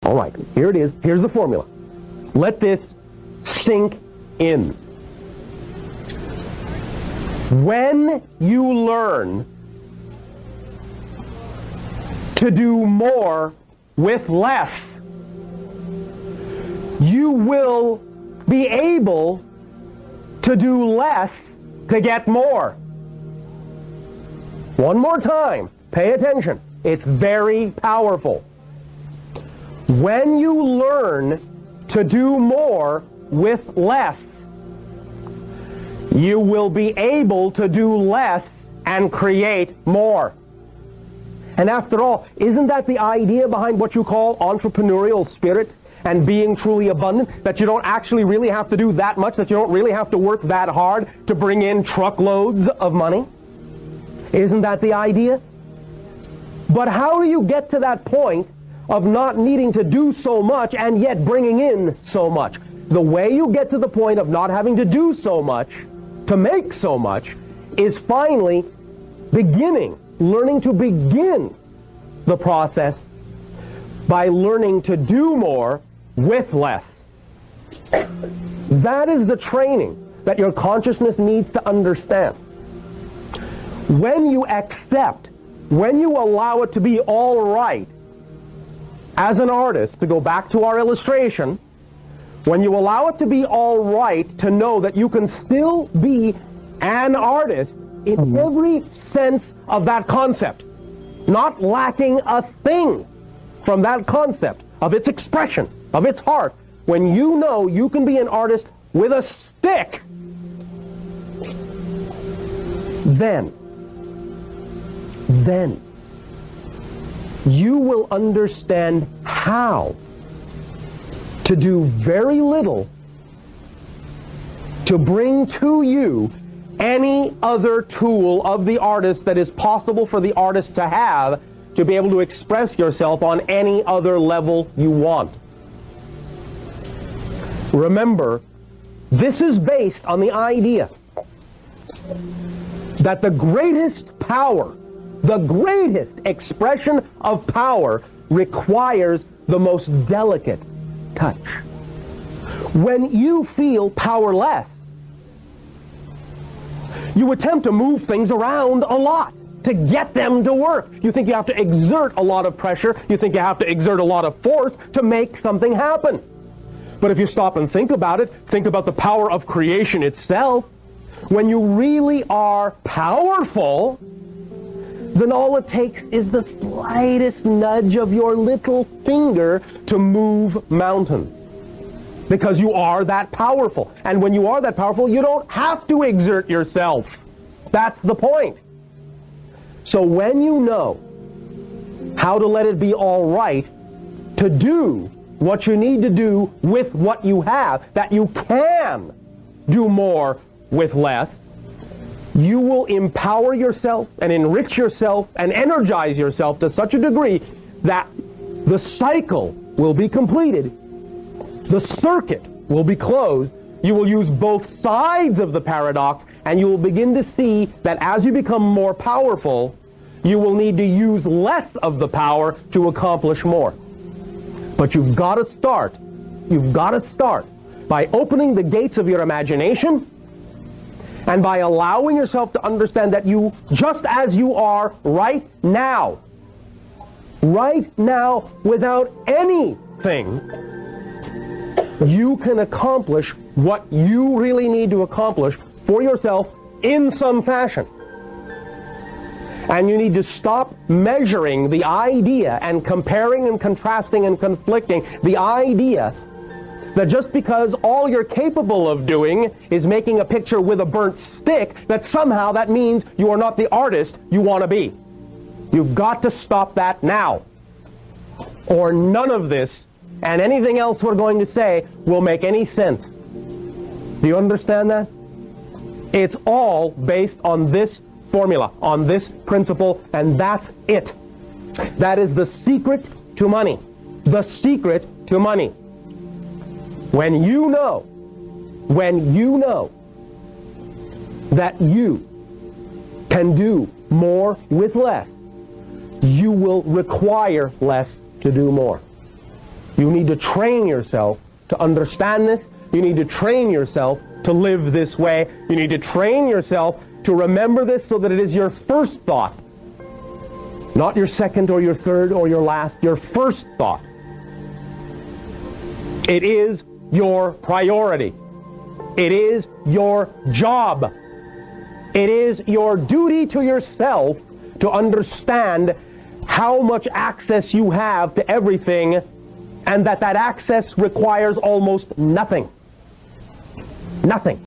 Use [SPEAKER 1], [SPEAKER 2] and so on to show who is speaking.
[SPEAKER 1] All right, here it is. Here's the formula. Let this sink in. When you learn to do more with less, you will be able to do less to get more. One more time, pay attention. It's very powerful. When you learn to do more with less, you will be able to do less and create more. And after all, isn't that the idea behind what you call entrepreneurial spirit and being truly abundant? That you don't actually really have to do that much, that you don't really have to work that hard to bring in truckloads of money? Isn't that the idea? But how do you get to that point of not needing to do so much and yet bringing in so much? The way you get to the point of not having to do so much to make so much is finally learning to begin the process by learning to do more with less. That is the training that your consciousness needs to understand. When you accept, when you allow it to be all right, as an artist, to go back to our illustration, when you allow it to be all right to know that you can still be an artist in every sense of that concept, not lacking a thing from that concept, of its expression, of its heart, when you know you can be an artist with a stick, then you will understand how to do very little to bring to you any other tool of the artist that is possible for the artist to have to be able to express yourself on any other level you want. Remember, this is based on the idea that the greatest power, the greatest expression of power requires the most delicate touch. When you feel powerless, you attempt to move things around a lot to get them to work. You think you have to exert a lot of pressure. You think you have to exert a lot of force to make something happen. But if you stop and think about it, think about the power of creation itself. When you really are powerful, then all it takes is the slightest nudge of your little finger to move mountains. Because you are that powerful. And when you are that powerful, you don't have to exert yourself. That's the point. So when you know how to let it be all right to do what you need to do with what you have, that you can do more with less, you will empower yourself and enrich yourself and energize yourself to such a degree that the cycle will be completed. The circuit will be closed. You will use both sides of the paradox, and you will begin to see that as you become more powerful, you will need to use less of the power to accomplish more. But you've got to start by opening the gates of your imagination and by allowing yourself to understand that you, just as you are right now, without anything, you can accomplish what you really need to accomplish for yourself in some fashion. And you need to stop measuring the idea and comparing and contrasting and conflicting the idea that just because all you're capable of doing is making a picture with a burnt stick, that somehow that means you are not the artist you want to be. You've got to stop that now. Or none of this and anything else we're going to say will make any sense. Do you understand that? It's all based on this formula, on this principle, and that's it. That is the secret to money. The secret to money. When you know that you can do more with less, you will require less to do more. You need to train yourself to understand this. You need to train yourself to live this way. You need to train yourself to remember this so that it is your first thought. Not your second or your third or your last, your first thought. It is your priority. It is your job. It is your duty to yourself to understand how much access you have to everything, and that access requires almost nothing. Nothing.